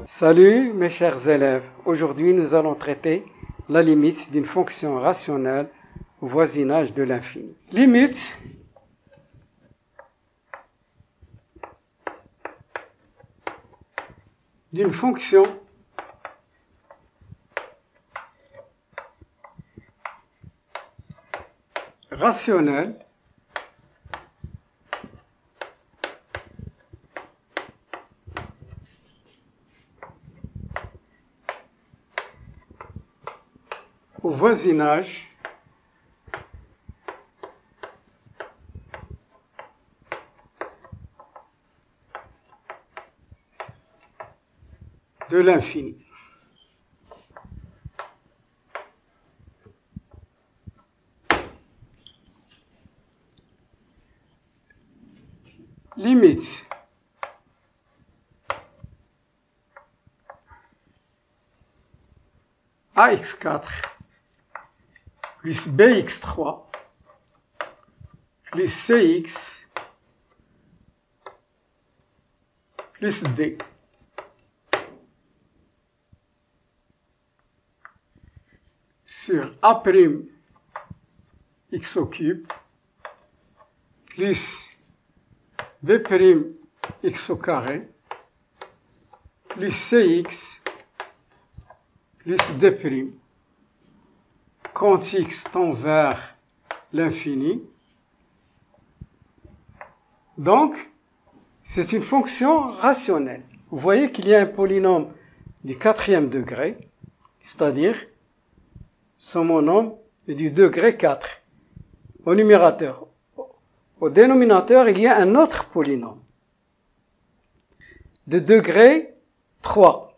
Salut mes chers élèves, aujourd'hui nous allons traiter la limite d'une fonction rationnelle au voisinage de l'infini. Limite d'une fonction rationnelle au voisinage de l'infini. Limite ax4 plus bx3 plus cx plus d sur a' x au cube plus b' x au carré plus cx plus d', quand x tend vers l'infini. Donc, c'est une fonction rationnelle. Vous voyez qu'il y a un polynôme du 4e degré, c'est-à-dire son monôme est du degré 4 au numérateur. Au dénominateur, il y a un autre polynôme de degré 3.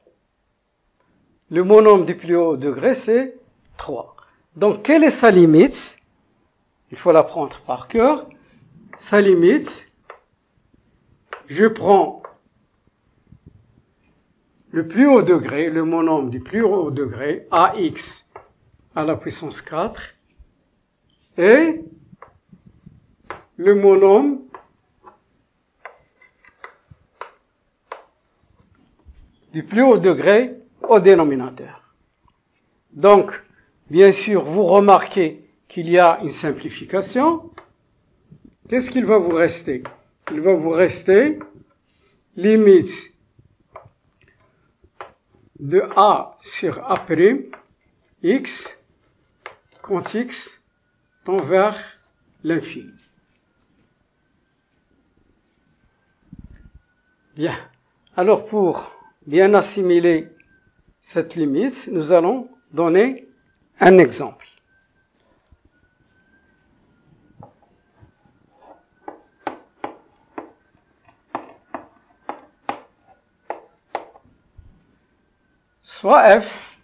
Le monôme du plus haut degré, c'est 3. Donc, quelle est sa limite? Il faut l'apprendre par cœur. Sa limite, je prends le plus haut degré, le monôme du plus haut degré, ax à la puissance 4, et le monôme du plus haut degré au dénominateur. Donc, bien sûr, vous remarquez qu'il y a une simplification. Qu'est-ce qu'il va vous rester? Il va vous rester limite de a sur a', x, quand x tend vers l'infini. Bien. Alors, pour bien assimiler cette limite, nous allons donner un exemple. Soit f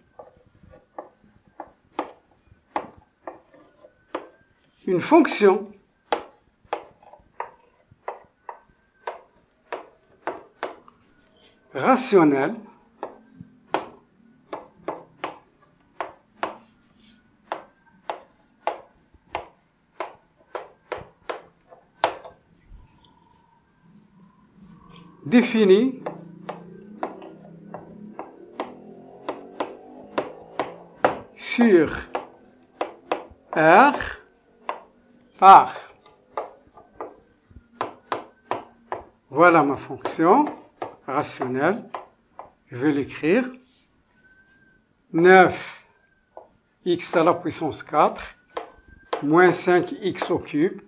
une fonction rationnelle définie sur R par, voilà ma fonction rationnelle, je vais l'écrire, 9x à la puissance 4 moins 5x au cube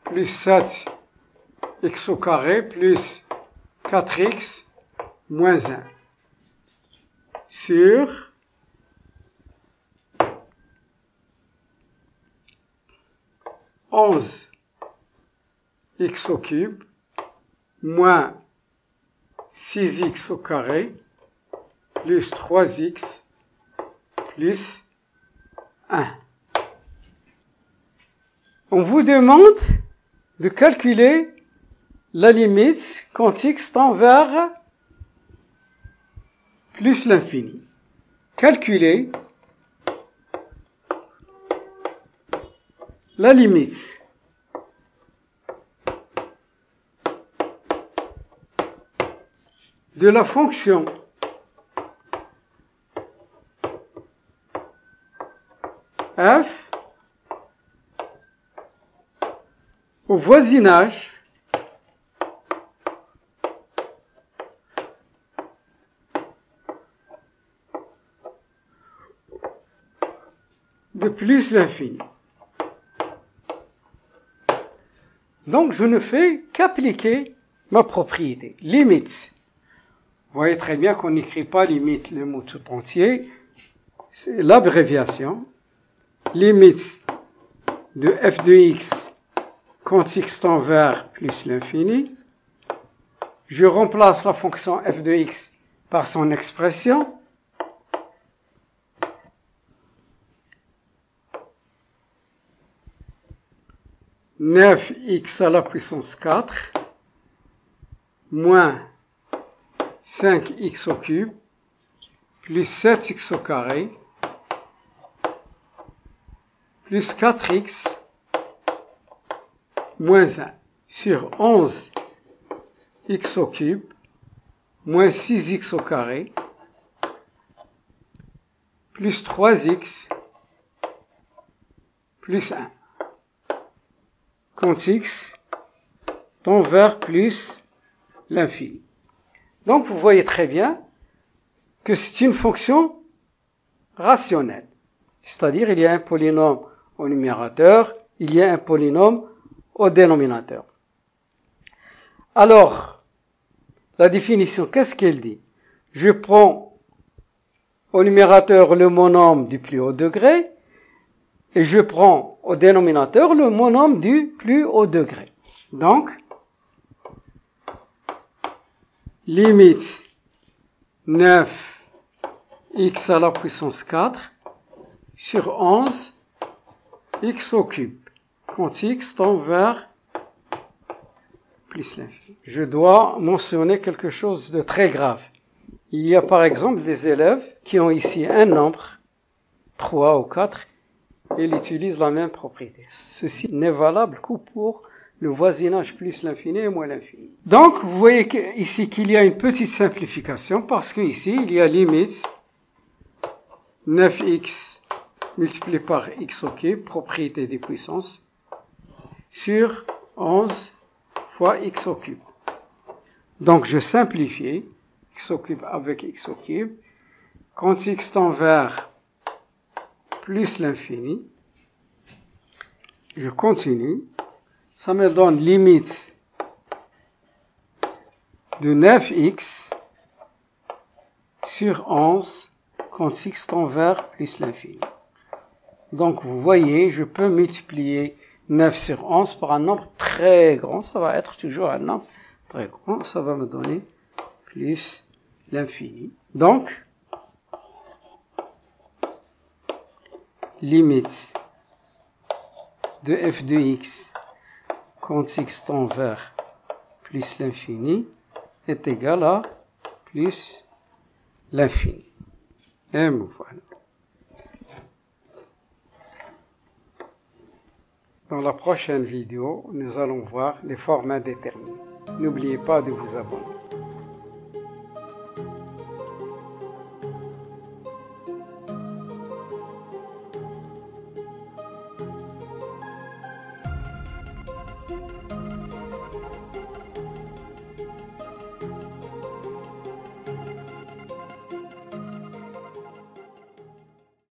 plus 7x au carré plus 4x moins 1 sur x au cube moins 6x au carré plus 3x plus 1. On vous demande de calculer la limite quand x tend vers plus l'infini. Calculer la limite de la fonction f au voisinage de plus l'infini. Donc, je ne fais qu'appliquer ma propriété. Limite. Vous voyez très bien qu'on n'écrit pas limite le mot tout entier. C'est l'abréviation. Limite de f de x quand x tend vers plus l'infini. Je remplace la fonction f de x par son expression. Neuf x à la puissance 4 moins 5x au cube plus 7x au carré plus 4x moins 1 sur 11x au cube moins 6x au carré plus 3x plus 1 quand x tend vers plus l'infini. Donc vous voyez très bien que c'est une fonction rationnelle. C'est-à-dire il y a un polynôme au numérateur, il y a un polynôme au dénominateur. Alors, la définition, qu'est-ce qu'elle dit? Je prends au numérateur le monôme du plus haut degré et je prends au dénominateur le monôme du plus haut degré. Donc, limite 9x à la puissance 4 sur 11 x au cube quand x tend vers plus l'infini. Je dois mentionner quelque chose de très grave. Il y a par exemple des élèves qui ont ici un nombre, 3 ou 4, et ils utilisent la même propriété. Ceci n'est valable que pour le voisinage plus l'infini et moins l'infini. Donc, vous voyez ici qu'il y a une petite simplification parce que ici, il y a limite 9x multiplié par x au cube, propriété des puissances, sur 11 fois x au cube. Donc, je simplifie x au cube avec x au cube. Quand x tend vers plus l'infini, je continue. Ça me donne limite de 9x sur 11 quand x tend vers plus l'infini. Donc, vous voyez, je peux multiplier 9 sur 11 par un nombre très grand. Ça va être toujours un nombre très grand. Ça va me donner plus l'infini. Donc, limite de f de x quand x tend vers plus l'infini est égal à plus l'infini. Et me voilà. Dans la prochaine vidéo, nous allons voir les formes indéterminées. N'oubliez pas de vous abonner.